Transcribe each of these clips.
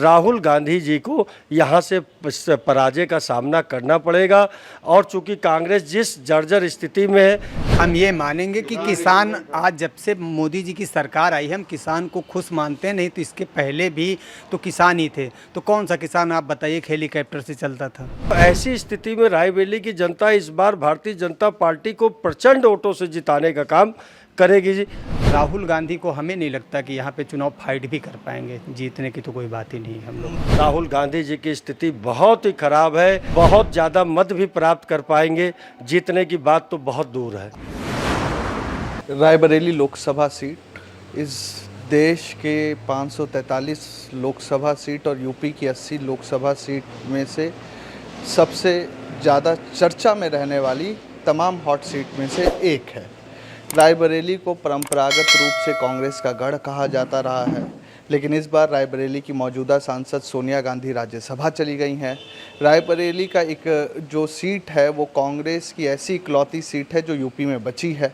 राहुल गांधी जी को यहाँ से पराजय का सामना करना पड़ेगा। और चूंकि कांग्रेस जिस जर्जर स्थिति में है, हम ये मानेंगे कि किसान आज जब से मोदी जी की सरकार आई है, हम किसान को खुश मानते हैं। नहीं तो इसके पहले भी तो किसान ही थे। तो कौन सा किसान आप बताइए हेलीकॉप्टर से चलता था। ऐसी स्थिति में रायबरेली की जनता इस बार भारतीय जनता पार्टी को प्रचंड वोटों से जिताने का काम करेगी जी। राहुल गांधी को हमें नहीं लगता कि यहाँ पे चुनाव फाइट भी कर पाएंगे। जीतने की तो कोई बात ही नहीं है। हम लोग राहुल गांधी जी की स्थिति बहुत ही खराब है, बहुत ज़्यादा मत भी प्राप्त कर पाएंगे, जीतने की बात तो बहुत दूर है। रायबरेली लोकसभा सीट इस देश के 543 लोकसभा सीट और यूपी की 80 लोकसभा सीट में से सबसे ज़्यादा चर्चा में रहने वाली तमाम हॉट सीट में से एक है। रायबरेली को परंपरागत रूप से कांग्रेस का गढ़ कहा जाता रहा है, लेकिन इस बार रायबरेली की मौजूदा सांसद सोनिया गांधी राज्यसभा चली गई हैं। रायबरेली का एक जो सीट है वो कांग्रेस की ऐसी इकलौती सीट है जो यूपी में बची है।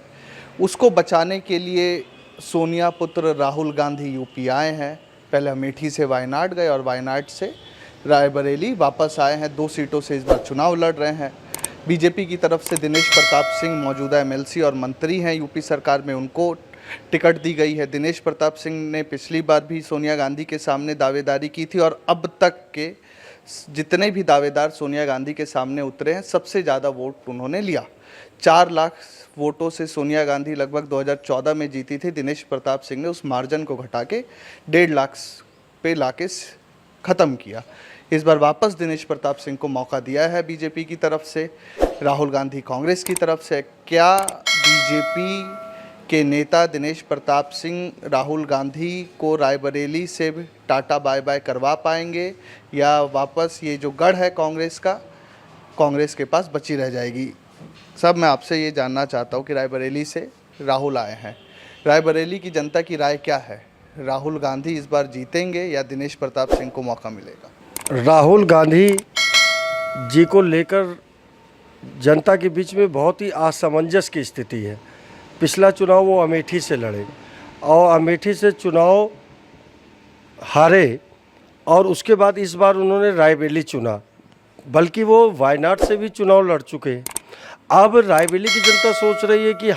उसको बचाने के लिए सोनिया पुत्र राहुल गांधी यूपी आए हैं। पहले अमेठी से वायनाड गए और वायनाड से रायबरेली वापस आए हैं। 2 सीटों से इस बार चुनाव लड़ रहे हैं। बीजेपी की तरफ से दिनेश प्रताप सिंह मौजूदा एमएलसी और मंत्री हैं यूपी सरकार में, उनको टिकट दी गई है। दिनेश प्रताप सिंह ने पिछली बार भी सोनिया गांधी के सामने दावेदारी की थी और अब तक के जितने भी दावेदार सोनिया गांधी के सामने उतरे हैं सबसे ज़्यादा वोट उन्होंने लिया। 4 लाख वोटों से सोनिया गांधी लगभग 2014 में जीती थी। दिनेश प्रताप सिंह ने उस मार्जिन को घटा के 1.5 लाख पे लाके ख़त्म किया। इस बार वापस दिनेश प्रताप सिंह को मौका दिया है बीजेपी की तरफ से, राहुल गांधी कांग्रेस की तरफ से। क्या बीजेपी के नेता दिनेश प्रताप सिंह राहुल गांधी को रायबरेली से टाटा बाय बाय करवा पाएंगे या वापस ये जो गढ़ है कांग्रेस का, कांग्रेस के पास बची रह जाएगी? सब मैं आपसे ये जानना चाहता हूँ कि रायबरेली से राहुल आए हैं, रायबरेली की जनता की राय क्या है? राहुल गांधी इस बार जीतेंगे या दिनेश प्रताप सिंह को मौका मिलेगा? राहुल गांधी जी को लेकर जनता के बीच में बहुत ही असमंजस की स्थिति है। पिछला चुनाव वो अमेठी से लड़े और अमेठी से चुनाव हारे और उसके बाद इस बार उन्होंने रायबरेली चुना, बल्कि वो वायनाड से भी चुनाव लड़ चुके हैं। अब रायबरेली की जनता सोच रही है कि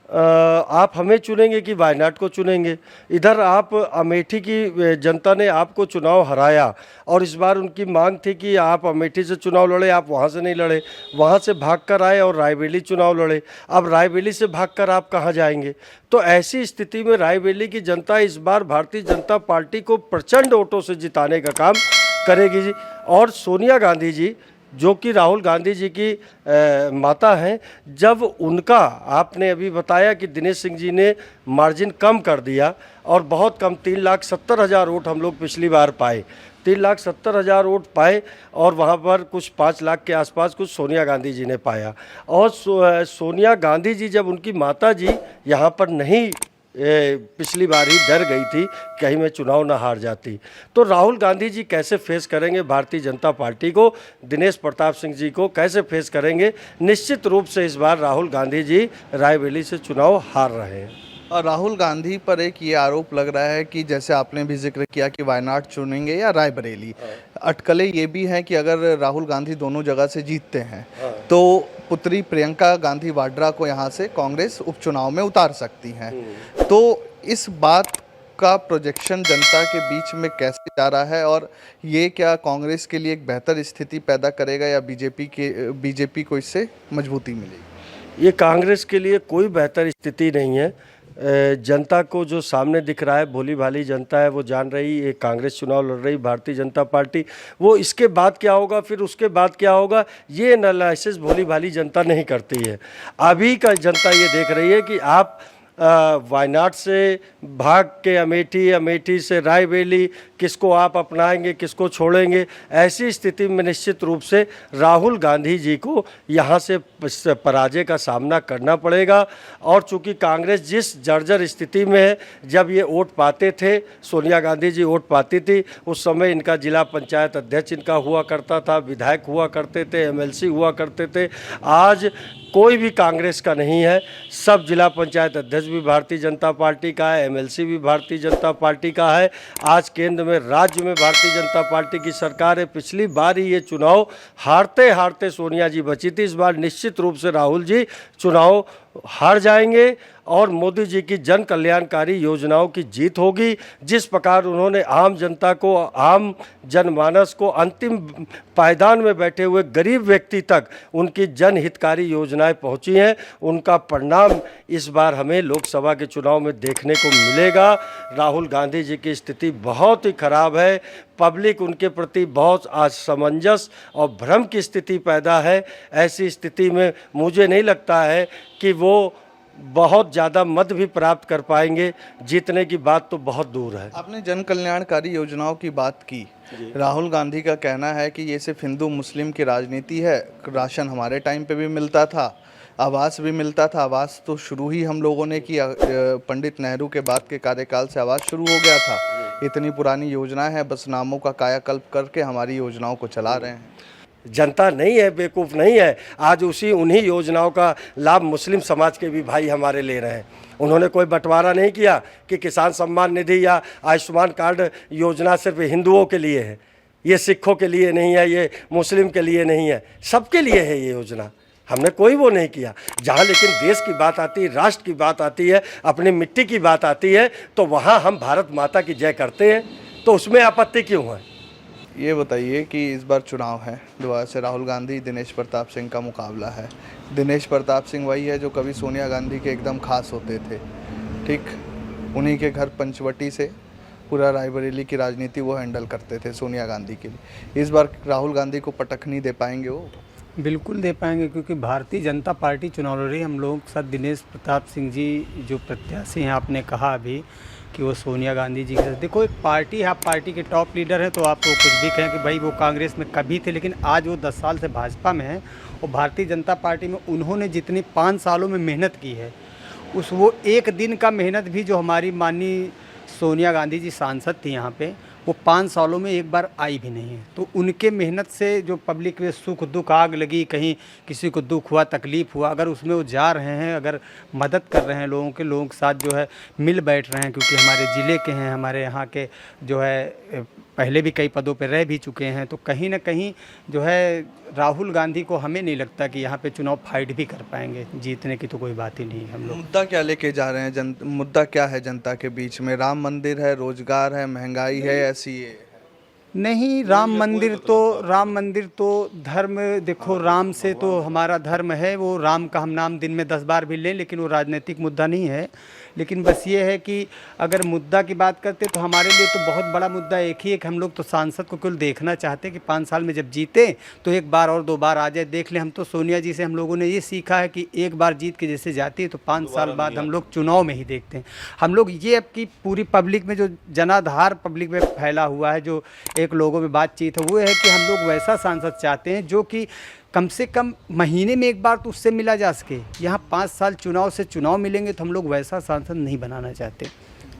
आप हमें चुनेंगे कि वायनाड को चुनेंगे। इधर आप अमेठी की जनता ने आपको चुनाव हराया और इस बार उनकी मांग थी कि आप अमेठी से चुनाव लड़े, आप वहां से नहीं लड़े, वहां से भागकर आए और रायबरेली चुनाव लड़े। अब रायबरेली से भागकर आप कहां जाएंगे? तो ऐसी स्थिति में रायबरेली की जनता इस बार भारतीय जनता पार्टी को प्रचंड वोटों से जिताने का काम करेगी जी। और सोनिया गांधी जी जो कि राहुल गांधी जी की माता हैं, जब उनका आपने अभी बताया कि दिनेश सिंह जी ने मार्जिन कम कर दिया और बहुत कम 3,70,000 वोट हम लोग पिछली बार पाए, 3,70,000 वोट पाए और वहाँ पर कुछ 5 लाख के आसपास कुछ सोनिया गांधी जी ने पाया। और सोनिया गांधी जी जब उनकी माता जी यहाँ पर नहीं पिछली बार ही डर गई थी कहीं मैं चुनाव ना हार जाती, तो राहुल गांधी जी कैसे फेस करेंगे भारतीय जनता पार्टी को, दिनेश प्रताप सिंह जी को कैसे फेस करेंगे? निश्चित रूप से इस बार राहुल गांधी जी रायबरेली से चुनाव हार रहे हैं। और राहुल गांधी पर एक ये आरोप लग रहा है कि जैसे आपने भी जिक्र किया कि वायनाड चुनेंगे या रायबरेली, अटकलें ये भी हैं कि अगर राहुल गांधी दोनों जगह से जीतते हैं तो पुत्री प्रियंका गांधी वाड्रा को यहाँ से कांग्रेस उपचुनाव में उतार सकती हैं। तो इस बात का प्रोजेक्शन जनता के बीच में कैसे जा रहा है और ये क्या कांग्रेस के लिए एक बेहतर स्थिति पैदा करेगा या बीजेपी को इससे मजबूती मिलेगी? ये कांग्रेस के लिए कोई बेहतर स्थिति नहीं है। जनता को जो सामने दिख रहा है, भोली भाली जनता है, वो जान रही है कांग्रेस चुनाव लड़ रही, भारतीय जनता पार्टी, वो इसके बाद क्या होगा फिर उसके बाद क्या होगा ये एनालिसिस भोली भाली जनता नहीं करती है। अभी का जनता ये देख रही है कि आप वायनाड से भाग के अमेठी, अमेठी से रायबरेली, किसको आप अपनाएंगे किसको छोड़ेंगे? ऐसी स्थिति में निश्चित रूप से राहुल गांधी जी को यहाँ से पराजय का सामना करना पड़ेगा। और चूंकि कांग्रेस जिस जर्जर स्थिति में है, जब ये वोट पाते थे, सोनिया गांधी जी वोट पाती थी, उस समय इनका जिला पंचायत अध्यक्ष इनका हुआ करता था, विधायक हुआ करते थे, एमएलसी हुआ करते थे। आज कोई भी कांग्रेस का नहीं है। सब जिला पंचायत अध्यक्ष भी भारतीय जनता पार्टी का है, एमएलसी भी भारतीय जनता पार्टी का है। आज केंद्र में, राज्य में भारतीय जनता पार्टी की सरकार है। पिछली बार ही ये चुनाव हारते हारते सोनिया जी बची थी। इस बार निश्चित रूप से राहुल जी चुनाव हार जाएंगे और मोदी जी की जन कल्याणकारी योजनाओं की जीत होगी। जिस प्रकार उन्होंने आम जनता को, आम जनमानस को, अंतिम पायदान में बैठे हुए गरीब व्यक्ति तक उनकी जनहितकारी योजनाएं पहुंची हैं, उनका परिणाम इस बार हमें लोकसभा के चुनाव में देखने को मिलेगा। राहुल गांधी जी की स्थिति बहुत ही खराब है। पब्लिक उनके प्रति बहुत असमंजस और भ्रम की स्थिति पैदा है। ऐसी स्थिति में मुझे नहीं लगता है कि वो बहुत ज़्यादा मत भी प्राप्त कर पाएंगे। जीतने की बात तो बहुत दूर है। आपने जन कल्याणकारी योजनाओं की बात की। राहुल गांधी का कहना है कि ये सिर्फ हिंदू मुस्लिम की राजनीति है। राशन हमारे टाइम पे भी मिलता था, आवास भी मिलता था। आवास तो शुरू ही हम लोगों ने किया, पंडित नेहरू के बाद के कार्यकाल से आवास शुरू हो गया था। इतनी पुरानी योजना है, बस नामों का कायाकल्प करके हमारी योजनाओं को चला रहे हैं। जनता नहीं है, बेवकूफ़ नहीं है। आज उन्हीं योजनाओं का लाभ मुस्लिम समाज के भी भाई हमारे ले रहे हैं। उन्होंने कोई बंटवारा नहीं किया कि किसान सम्मान निधि या आयुष्मान कार्ड योजना सिर्फ हिंदुओं के लिए है, ये सिखों के लिए नहीं है, ये मुस्लिम के लिए नहीं है, सबके लिए है ये योजना। हमने कोई वो नहीं किया। जहाँ लेकिन देश की बात आती है, राष्ट्र की बात आती है, अपनी मिट्टी की बात आती है, तो वहाँ हम भारत माता की जय करते हैं। तो उसमें आपत्ति क्यों है? ये बताइए कि इस बार चुनाव है, दोबारा से राहुल गांधी दिनेश प्रताप सिंह का मुकाबला है। दिनेश प्रताप सिंह वही है जो कभी सोनिया गांधी के एकदम खास होते थे, ठीक? उन्हीं के घर पंचवटी से पूरा रायबरेली की राजनीति वो हैंडल करते थे सोनिया गांधी के लिए। इस बार राहुल गांधी को पटखनी दे पाएंगे वो? बिल्कुल दे पाएंगे, क्योंकि भारतीय जनता पार्टी चुनाव लड़ रही है। हम लोगों के साथ दिनेश प्रताप सिंह जी जो प्रत्याशी हैं, आपने कहा अभी कि वो सोनिया गांधी जी के साथ, देखो एक पार्टी है, आप पार्टी के टॉप लीडर हैं तो आप वो कुछ भी कहें कि भाई वो कांग्रेस में कभी थे, लेकिन आज वो 10 साल से भाजपा में हैं। और भारतीय जनता पार्टी में उन्होंने जितनी 5 सालों में मेहनत की है, उस वो एक दिन का मेहनत भी जो हमारी माननीय सोनिया गांधी जी सांसद थी यहाँ पे, वो 5 सालों में एक बार आई भी नहीं है। तो उनके मेहनत से जो पब्लिक में सुख दुख आग लगी, कहीं किसी को दुख हुआ, तकलीफ़ हुआ, अगर उसमें वो जा रहे हैं, अगर मदद कर रहे हैं लोगों के साथ जो है मिल बैठ रहे हैं, क्योंकि हमारे ज़िले के हैं, हमारे यहाँ के जो है पहले भी कई पदों पर रह भी चुके हैं, तो कहीं ना कहीं जो है राहुल गांधी को हमें नहीं लगता कि यहाँ पे चुनाव फाइट भी कर पाएंगे। जीतने की तो कोई बात ही नहीं। हम लोग मुद्दा क्या लेके जा रहे हैं? मुद्दा क्या है जनता के बीच में? राम मंदिर है, रोजगार है, महंगाई है, ऐसी है? नहीं, राम मंदिर तो धर्म, देखो राम से तो हमारा धर्म है, वो राम का हम नाम दिन में 10 बार भी लें, लेकिन वो राजनीतिक मुद्दा नहीं है। लेकिन बस ये है कि अगर मुद्दा की बात करते तो हमारे लिए तो बहुत बड़ा मुद्दा एक ही है कि हम लोग तो सांसद को केवल देखना चाहते हैं कि 5 साल में जब जीते तो एक बार और 2 बार आ जाए, देख ले। हम तो सोनिया जी से हम लोगों ने ये सीखा है कि एक बार जीत के जैसे जाती है तो 5 साल बाद हम लोग चुनाव में ही देखते हैं। हम लोग ये अब की पूरी पब्लिक में जो जनाधार पब्लिक में फैला हुआ है, जो एक लोगों में बातचीत है, वो है कि हम लोग वैसा सांसद चाहते हैं जो कि कम से कम महीने में एक बार तो उससे मिला जा सके। यहाँ 5 साल चुनाव से चुनाव मिलेंगे तो हम लोग वैसा सांसद नहीं बनाना चाहते।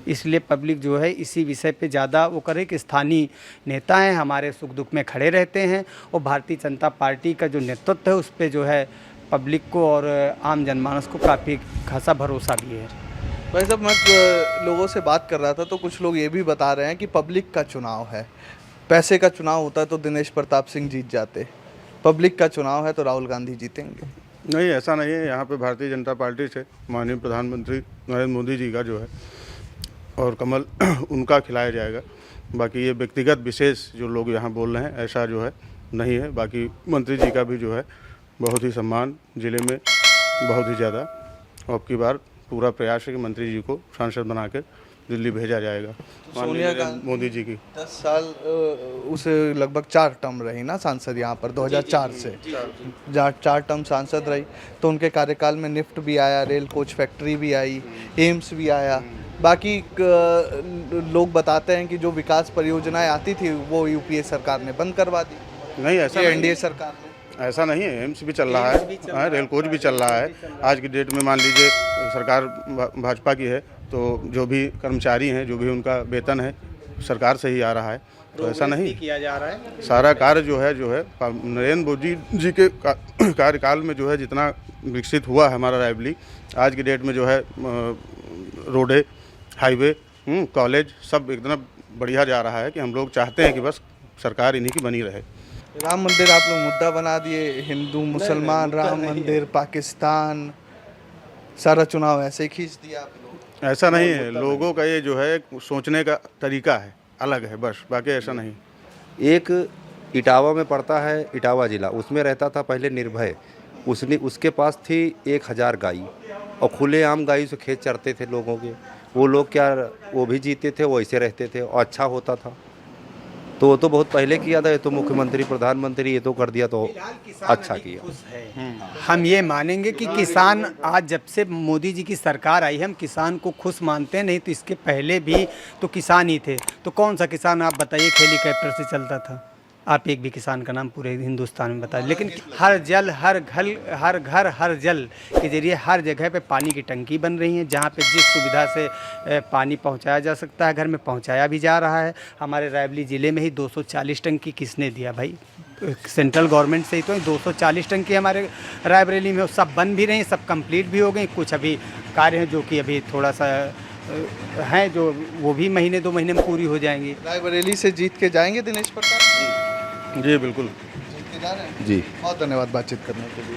इसलिए पब्लिक जो है इसी विषय पे ज़्यादा वो करे कि स्थानीय नेता हैं, हमारे सुख दुख में खड़े रहते हैं, और भारतीय जनता पार्टी का जो नेतृत्व है उस पर जो है पब्लिक को और आम जनमानस को काफ़ी खासा भरोसा भी है। भाई साहब, मैं लोगों से बात कर रहा था तो कुछ लोग ये भी बता रहे हैं कि पब्लिक का चुनाव है, पैसे का चुनाव होता तो दिनेश प्रताप सिंह जीत जाते, पब्लिक का चुनाव है तो राहुल गांधी जीतेंगे। नहीं, ऐसा नहीं है। यहाँ पे भारतीय जनता पार्टी से माननीय प्रधानमंत्री नरेंद्र मोदी जी का जो है और कमल उनका खिलाया जाएगा। बाकी ये व्यक्तिगत विशेष जो लोग यहाँ बोल रहे हैं, ऐसा जो है नहीं है। बाकी मंत्री जी का भी जो है बहुत ही सम्मान ज़िले में बहुत ही ज़्यादा, और अब की बार पूरा प्रयास है कि मंत्री जी को सांसद बना के दिल्ली भेजा जाएगा। सोनिया गांधी मोदी जी की 10 साल उसे लगभग 4 टर्म रही ना सांसद यहाँ पर, 2004 से 4 टर्म सांसद रही, तो उनके कार्यकाल में निफ्ट भी आया, रेल कोच फैक्ट्री भी आई, एम्स भी आया। बाकी लोग बताते हैं कि जो विकास परियोजनाएं आती थी वो यूपीए सरकार ने बंद करवा दी। नहीं, ऐसा एनडीए सरकार ने ऐसा नहीं है। एम्स भी चल रहा है, रेल कोच भी चल रहा है। आज की डेट में मान लीजिए सरकार भाजपा की है तो जो भी कर्मचारी हैं, जो भी उनका वेतन है सरकार से ही आ रहा है। तो ऐसा नहीं किया जा रहा है। सारा कार्य जो है नरेंद्र मोदी जी के कार्यकाल में जो है जितना विकसित हुआ है हमारा रायबरेली, आज की डेट में जो है रोडे, हाईवे, कॉलेज सब एकदम बढ़िया जा रहा है कि हम लोग चाहते हैं कि बस सरकार इन्हीं की बनी रहे। राम मंदिर आप लोग मुद्दा बना दिए, हिंदू मुसलमान राम मंदिर, पाकिस्तान, सारा चुनाव ऐसे ही खींच दिया आप लोग। ऐसा नहीं है, लोगों का ये जो है सोचने का तरीका है, अलग है बस, बाकी ऐसा नहीं। एक इटावा में पड़ता है, इटावा ज़िला, उसमें रहता था पहले निर्भय। उसके पास थी 1000 गाय और खुलेआम गाय से खेत चरते थे लोगों के। वो लोग क्या, वो भी जीते थे, वैसे रहते थे और अच्छा होता था। तो वो तो बहुत पहले किया था, ये तो मुख्यमंत्री प्रधानमंत्री ये तो कर दिया तो अच्छा किया। हम ये मानेंगे कि किसान आज जब से मोदी जी की सरकार आई है, हम किसान को खुश मानते हैं। नहीं तो इसके पहले भी तो किसान ही थे। तो कौन सा किसान आप बताइए हेलीकॉप्टर से चलता था? आप एक भी किसान का नाम पूरे हिंदुस्तान में बताइए। लेकिन हर जल, हर घर, हर जल के जरिए हर जगह पे पानी की टंकी बन रही है, जहाँ पे जिस सुविधा से पानी पहुँचाया जा सकता है घर में पहुँचाया भी जा रहा है। हमारे रायबरेली ज़िले में ही 240 टंकी किसने दिया भाई? सेंट्रल गवर्नमेंट से ही तो 240 टंकी हमारे रायबरेली में, सब बन भी रही हैं, सब कंप्लीट भी हो गई। कुछ अभी कार्य हैं जो कि अभी थोड़ा सा हैं, जो वो भी महीने 2 महीने में पूरी हो जाएंगी। रायबरेली से जीत के जाएंगे दिनेश प्रताप जी बिल्कुल। जीत के जा रहे हैं। जी बहुत धन्यवाद बातचीत करने के लिए।